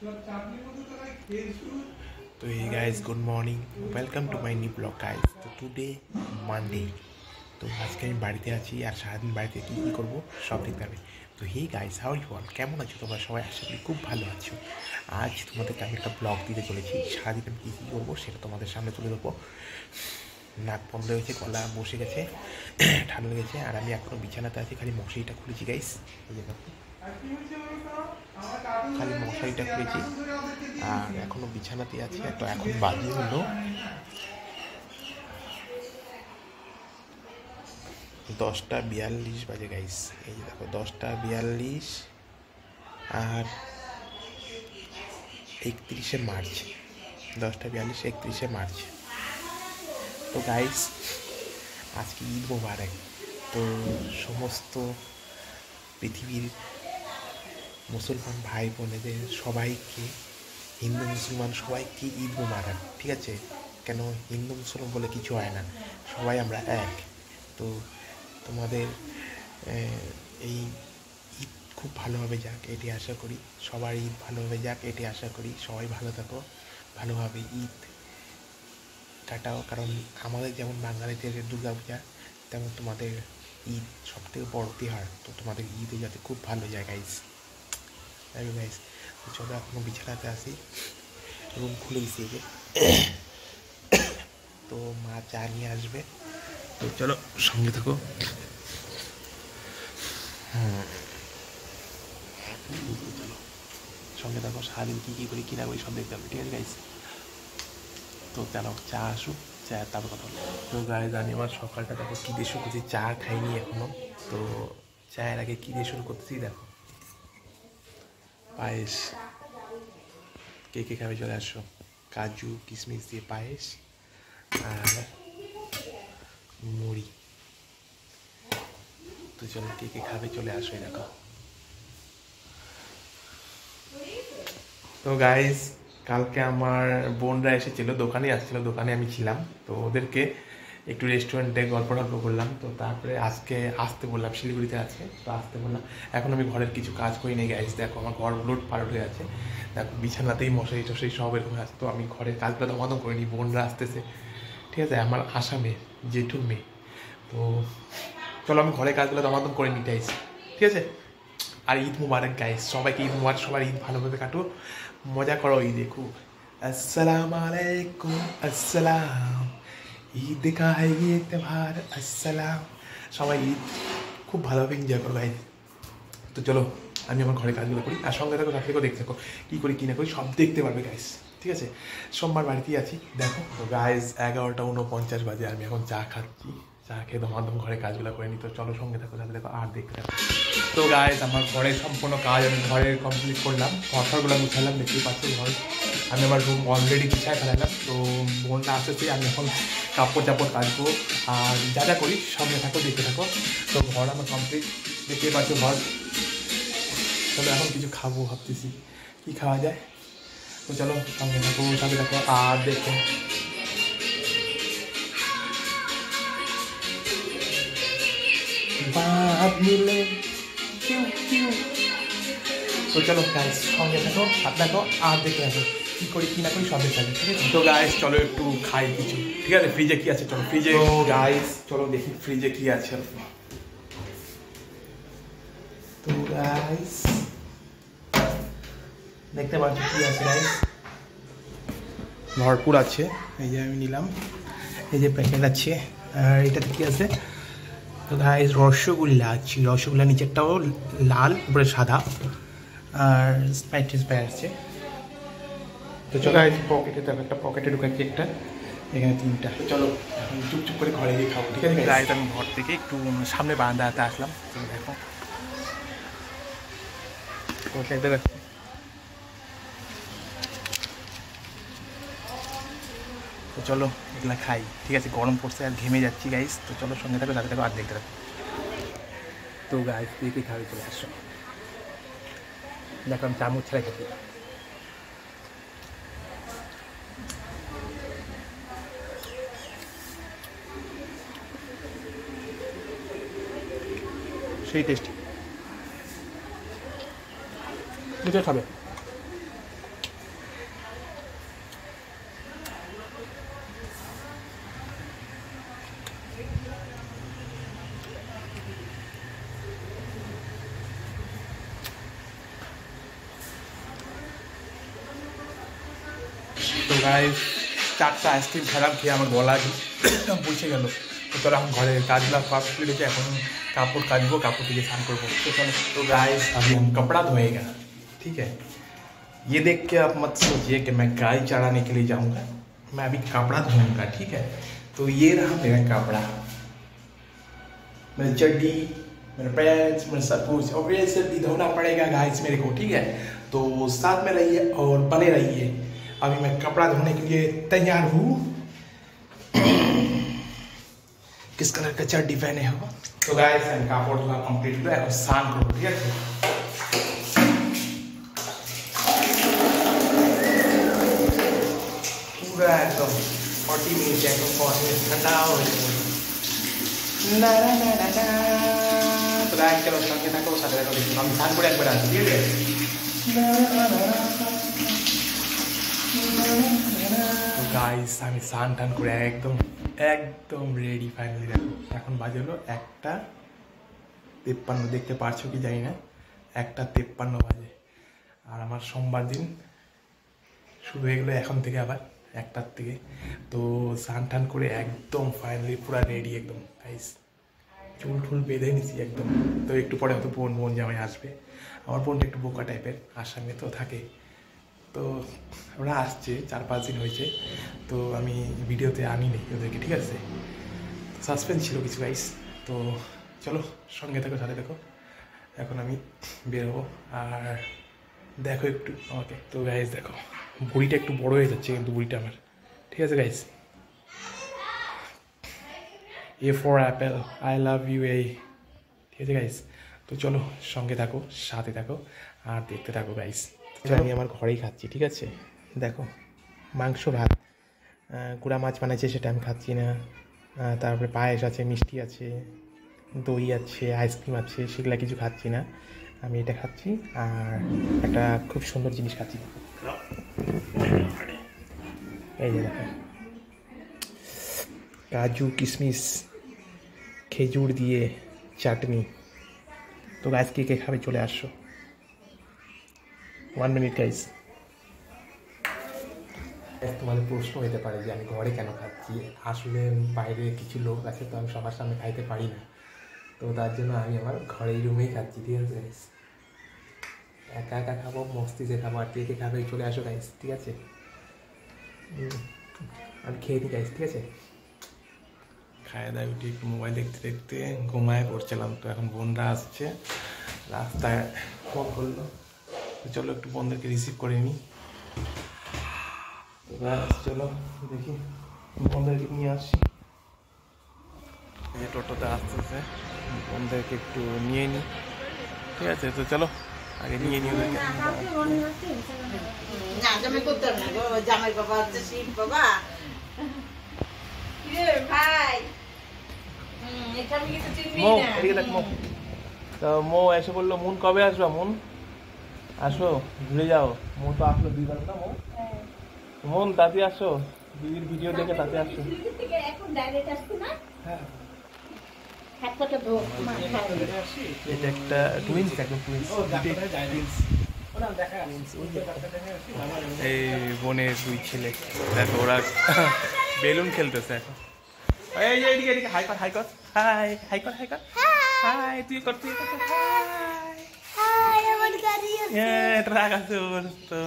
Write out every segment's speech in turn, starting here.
तो hey guys good morning welcome to my new blog guys. तो today Monday. तो आज के বাড়িতে আছি আর সারাদিন বাড়িতে কী কী করবো সব দেখতে হবে। তো hey guys how you all, কেমন আছো তোমরা সবাই? আশা করি খুব ভালো আছো। আজ তোমাদেরকে আমি একটা ব্লগ দিতে চলেছি। সারাদিন আমি কী কী করবো সেটা তোমাদের সামনে তুলে ধরবো। নাক বন্ধ হয়েছে, গলা বসে গেছে, ঠান্ডা লেগেছে, আর আমি এখনও বিছানাতে আছি, খালি মশারিটা খুলেছি গাইস। এই যে দেখো, খালি মশারিটা খুলেছি আর এখনও বিছানাতে আছি। তো এখন বাজে হলো 10টা 42 বাজে গাইস। এই যে দেখো 10টা 42 আর 31শে মার্চ, 10টা 42 31শে মার্চ। তো গাইস আজকে ঈদ মোবারক। তো সমস্ত পৃথিবীর মুসলমান ভাই বোনেদের সবাইকে, হিন্দু মুসলমান সবাইকে ঈদ মোবারক, ঠিক আছে? কেন হিন্দু মুসলমান বলে কিছু হয় না, সবাই আমরা এক। তো তোমাদের এই ঈদ খুব ভালোভাবে যাক এটি আশা করি, সবার ঈদ ভালোভাবে যাক এটি আশা করি। সবাই ভালো থাকো, ভালোভাবে ঈদ কাটাও, কারণ আমাদের যেমন বাঙালিদের দুর্গা পূজা, তেমন তোমাদের ঈদ সবথেকে বড় তিহার। তো তোমাদের ঈদও যাতে খুব ভালো যায় গাইস। গাইস তো চলো এখনও বিছানাতে আসি, রুম খুলে দিছি যে। তো মা চা নিয়ে আসবে, তো চলো সঙ্গে থাকো। চলো সঙ্গে থাকো, সারাদিন কী কী করি কী না করি সব দেখতে হবে, ঠিক আছে গাইস? তো চলো চা আসুক, চা তারপর কথা বলো। তো গাইস আমি আমার সকালটা দেখো কী দিয়ে শুরু করছি, চা খাইনি এখনও। তো চায়ের আগে কী দিয়ে শুরু করতেছি দেখো, পায়েস। কে কে খাবে চলে আসো, কাজু কিশমিশ দিয়ে পায়েস আর মুড়ি। তো চলো কে কে খাবে চলে আসো, দেখো। তো গাইস কালকে আমার বোনরা এসেছিল, দোকানে আসছিল, দোকানে আমি ছিলাম। তো ওদেরকে একটু রেস্টুরেন্টে গল্প করলাম। তো তারপরে আজকে আসতে বললাম, শিলিগুড়িতে আছে, তো আসতে বললাম। এখন আমি ঘরের কিছু কাজ করি নেই গাইস, দেখো আমার ঘর উলট পালট হয়ে আছে, দেখো বিছানাতেই মশারি টশারি সব এরকম আছে। তো আমি ঘরের কাজগুলো সমাধান করিনি, বোনরা আসতেছে, ঠিক আছে? আমার আশা মেয়ে, জেঠুর মেয়ে। তো চলো আমি ঘরের কাজগুলো সমাধান করে নিতে চাইছি, ঠিক আছে? আর ঈদ মুবারক গাইস, সবাইকে ঈদ মুবারক, সবার ঈদ ভালোভাবে কাটো, মজা করো ঈদে খুব। আসসালামু আলাইকুম, আসসালাম, ঈদ কা है ये त्योहार, আসসালাম। সবাই ঈদ খুব ভালোভাবে এনজয় করো গাইস। তো চলো আমি আমার ঘরে কাজগুলো করি, আর সঙ্গে থাকো, সাথে থেকেও দেখতে থাকো, কী করি কী না করি সব দেখতে পারবে গাইস, ঠিক আছে? সোমবার বাড়িতেই আছি, দেখো। তো গাইস 11টা 49 বাজে, আমি এখন চা খাচ্ছি, চা খেয়ে দমাদম ঘরে কাজগুলো করে নিই। তো চলো সঙ্গে থাকো, সাথে দেখো আর দেখতে থাকো। তো গাইস আমার ঘরের সম্পূর্ণ কাজ আমি ঘরের কমপ্লিট করলাম, ঘরগুলো মুছালাম, দেখতেই পাচ্ছি ঘর। আমি আমার রুম অলরেডি গুছায় ফেলালাম। তো বোনটা আসতেছে, আমি এখন কাপড় চাপড় কাচবো আর যা যা করি সঙ্গে থাকো, দেখতে থাকো। তো ঘর আমার কমপ্লিট, দেখতেই পাচ্ছ ঘর। চলো এখন কিছু খাবো, ভাবতেছি কী খাওয়া যায়। তো চলো সঙ্গে থাকো, সাথে থাকো আর দেখো। বাদ মিলে তো চলো গাইস সঙ্গে থাকো, সাথে থাকো আর দেখতে থাকো, কী করি কী না করি সব দেখতে থাকো, ঠিক আছে? তো গাইস চলো একটু খাই কিছু, ঠিক আছে? ফ্রিজে কী আছে চলো, ফ্রিজে। তো গাইস চলো দেখি ফ্রিজে কী আছে। তো গাইস দেখতে পাচ্ছ কী আছে গাইস, ভরপুর আছে। এই যে আমি নিলাম, এই যে প্যাকেট আছে, আর এটাতে কী আছে? তো গাইস রসগোল্লা আছে, রসগোল্লা নিচেরটাও লাল, উপরে সাদা, আর স্প্রাইট আছে। তো চলো গাইস পকেটে দেখো, একটা পকেটে ঢুকাচ্ছি একটা, এখানে 3টা। তো চলো এখন চুপচুপ করে ঘরে গিয়ে খাবো, ঠিক আছে গাইস? আমি ঘর থেকে একটু সামনে বারান্দাতে আসলাম, তুমি দেখো দেখো। তো চলো এগুলা খাই, ঠিক আছে? গরম পড়ছে আর ঘেমে যাচ্ছি গাইস। তো চলো সঙ্গে থাকো, সাথে থাকো আর দেখতে থাকো। তো গাইস দেখে খাবে চলে আসো, দেখো আমি চামচ ছাড়া খেতে। সেই টেস্টি, বুঝে খাবে। গাইস 4টা আইসক্রিম খেলাম, খেয়ে আমার গলা বসে গেল। তো চলো এখন ঘরে काजला कम्प्लीट है, এখন কাপড় কাচবো, কাপড় থেকে স্নান করবো। तो चलो तो गाइस अभी हम कपड़ा धोएगा, ठीक है। ये देख के आप मत सोचिए कि मैं गाय चढ़ाने के लिए जाऊंगा, मैं अभी कपड़ा धोऊंगा, ठीक है। तो ये रहा मेरा कपड़ा, मेरी चड्डी, मेरे पैंट्स, मेरे सब कुछ, और ये सब भी धोना पड़ेगा गाइस मेरे को, ठीक है। तो साथ में रहिए और बने रहिए। अभी मैं कपड़ा धोने के लिए तैयार हूँ। किस कलर का चड्डी पहने हो? तो गाइस हम कापड़ धोना कंप्लीट हुआ है और स्नान करो, ठीक है। पूरा एकदम 40 मिनट एकदम ठंडा हो ना ना ना ना ना। तो गाइस चलो संगे থাকো, সাথে থাকো, দেখুন আমি স্নান করে একবার আসছি, ঠিক আছে। তো গাইস আমি স্নান টান করে একদম একদম রেডি ফাইনালি। দেখো এখন বাজে হলো 1:53, দেখতে পারছো কি জানি না, 1:53 বাজে। আর আমার সোমবার দিন শুরু হয়ে গেলো এখন থেকে, আবার 1টার থেকে। তো স্নান টান করে একদম ফাইনালি পুরো রেডি একদম গাইস, চুল টুল বেঁধে নিছি একদম। তো একটু পরে হয়তো বোন জামাই আসবে। আমার বোনটা একটু বোকা টাইপের, আসামে তো থাকে, তো ওরা আসছে 4-5 দিন হয়েছে। তো আমি ভিডিওতে আনি নি ওদেরকে, ঠিক আছে। সাসপেন্স ছিল কিছু গাইস। তো চলো সঙ্গে থাকো, সাথে দেখো। এখন আমি বের হবো, আর দেখো একটু আমাকে। তো গাইস দেখো বুড়িটা একটু বড় হয়ে যাচ্ছে কিন্তু বুড়িটা আমার, ঠিক আছে guys. A for apple, I love you, এই ঠিক আছে গাইস। তো চলো সঙ্গে থাকো, সাথে থাকো, আর দেখতে থাকো গাইস। আমি আমার ঘরেই খাচ্ছি, ঠিক আছে। দেখো মাংস ভাত, গুঁড়া মাছ বানাচ্ছে, সেটা আমি খাচ্ছি না। তারপরে পায়েস আছে, মিষ্টি আছে, দই আছে, আইসক্রিম আছে, সেগুলো কিছু খাচ্ছি না। আমি এটা খাচ্ছি, আর একটা খুব সুন্দর জিনিস খাচ্ছি। এই যে দেখো কাজু কিশমিশ খেজুর দিয়ে চাটনি। তো গাইস কে কে খাবে চলে আসো। 1 মিনিট গাইস। তোমাদের প্রশ্ন হতে পারে যে আমি ঘরে কেন খাচ্ছি। আসলে বাইরে কিছু লোক আছে, তো আমি সবার সামনে খাইতে পারি না, তো তার জন্য আমি আমার ঘরেই রুমেই খাচ্ছি, ঠিক আছে গাইস। একা একা খাবো, মস্তিতে খাবো, আর কে কে খাবে চলে আসো গাইস, ঠিক আছে। আমি খেয়ে নিই গাইস, ঠিক আছে। খাওয়া দাওয়া উঠে একটু মোবাইল দেখতে দেখতে ঘুমায় পড়ছিলাম। তো এখন বোনরা আসছে, রাস্তায় ফোন করলো, তো চলো একটু বোনদেরকে রিসিভ করে নিই। চলো দেখি বোনদেরকে নিয়ে আসি। এই টোটোতে আসতেছে, বোনদেরকে একটু নিয়ে নিই, ঠিক আছে। তো চলো আগে নিয়ে নিই ওদেরকে। তো মো এসে বললো, মুন কবে আসবা? মুন আসো, ঘুরে যাও। মো তো আসলো 2 বার না। মন তাতে আসো, দিদির ভিডিও দেখে তাতে আসো। এটা একটা টুইন্স, একদম টুইন্স। এই বোনের 2 ছেলে, দেখো ওরা বেলুন খেলতেছে এখন। এই যে এদিকে এদিকে হাই কর, হাই কর, হাই হাই কর, হাই কর, হাই তুই কর, তুই কর, হাই হাই আমার গাড়ি আছে, ট্রাক আছে ওর। তো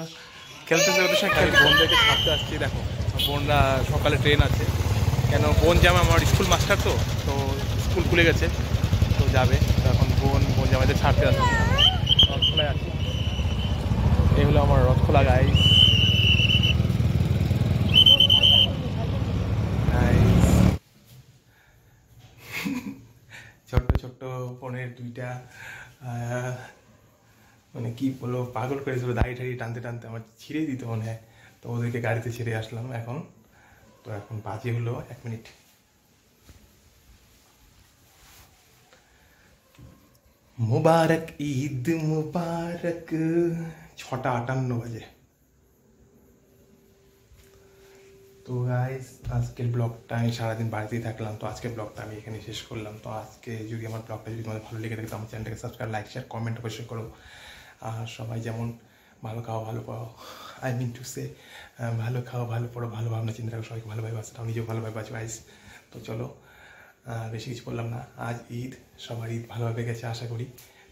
খেলতেছে ওদের সাথে। বোনদেরকে ছাড়তে আসছি। দেখো বোনরা সকালে ট্রেন আছে, কেন বোন জামা আমার স্কুল মাস্টার, তো তো স্কুল খুলে গেছে, তো যাবে। তো এখন বোন জামাইদের ছাড়তে আসছে। রথখোলায় আছি, এই হলো আমার রথখোলা গাইস। ছোট্ট ছোট্ট বোনের 2টা মানে কি বলবো, পাগল করেছিল, দাড়ি ঠাড়ি টানতে টানতে আমার ছিঁড়ে দিত মনে হয়। তো ওদেরকে গাড়িতে ছেড়ে আসলাম এখন। তো এখন বাজে হলো 1 মিনিট। মুবারক ঈদ মুবারক। 6:58 বাজে। তো গাইস আজকের ব্লগটা আমি সারাদিন বাড়িতেই থাকলাম, তো আজকের ব্লগটা আমি এখানে শেষ করলাম। তো আজকে যদি আমার ব্লগটা যদি তোমাদের ভালো লেগে থাকে, তো আমার চ্যানেলটাকে সাবস্ক্রাইব, লাইক, শেয়ার, কমেন্ট অবশ্যই করো। আর সবাই যেমন ভালো খাও ভালো পাও, আই মিন টু সে ভালো খাও ভালো পড়ো, ভালো ভাবনা চিন্তা রাখো, সবাইকে ভালোভাবে বাঁচো, নিজেও ভালোভাবে বাঁচো গাইস। তো চলো বেশি কিছু বললাম না, আজ ঈদ, সবার ঈদ ভালোভাবে গেছে আশা করি।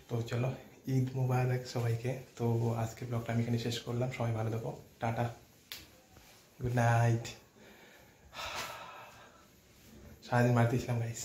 তো চলো, ঈদ মুবারক সবাইকে। তো আজকে ব্লগটা আমি এখানে শেষ করলাম, সবাই ভালো থাকো, টাটা, গুড নাইট। সারাদিন বাড়িতে ছিলাম গাইস।